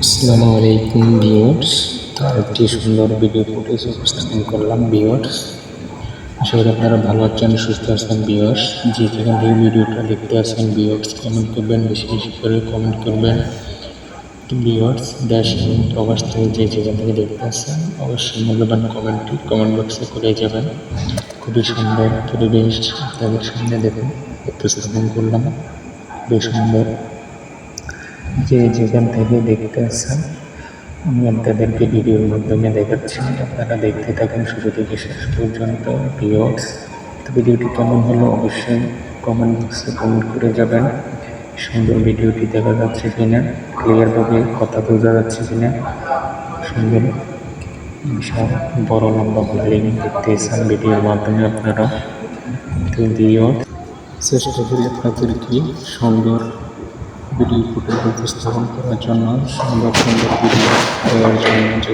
আসসালামু আলাইকুম ভিউয়ার্স। একটি সুন্দর ভিডিও ফুটেজ উপস্থাপন করলাম ভিউয়ার্স। আশা করি আপনারা ভালো আছেন, সুস্থ আছেন ভিউয়ার্স। যে যেখান থেকে ভিডিওটা দেখতে আসেন ভিউয়ার্স, কমেন্ট করবেন, বেশি বেশি করে কমেন্ট করবেন ভিউয়ার্স। দেশ এবং প্রবাস থেকে যে যেখান থেকে দেখতে আসেন অবশ্যই মূল্যবান কমেন্টটি কমেন্ট বক্সে করে যাবেন। খুবই সুন্দর পরিবেশ আপনাদের সামনে দেখুন উপস্থাপন করলাম, খুবই সুন্দর। যে যেখান থেকে দেখতে আসেন আমি আপনাদেরকে ভিডিওর মাধ্যমে দেখাচ্ছি, আপনারা দেখতে থাকেন শুরু থেকে শেষ পর্যন্ত ভিউয়ার্স। তো ভিডিওটি কেমন হলো অবশ্যই কমেন্ট বক্সে কমেন্ট করে যাবেন। সুন্দর ভিডিওটি দেখা যাচ্ছে কিনা, ক্লিয়ারভাবে কথা বোঝা যাচ্ছে কিনা, সুন্দর বিশাল বড় লম্বা বিল্ডিং দেখতেছেন ভিডিওর মাধ্যমে আপনারা। তো ভিউয়ার্স, চেষ্টা করি আপনাদেরকে সুন্দর ভিডিও ফুটেজ উপস্থাপন করার জন্য, সুন্দর সুন্দর ভিডিও দেওয়ার জন্য।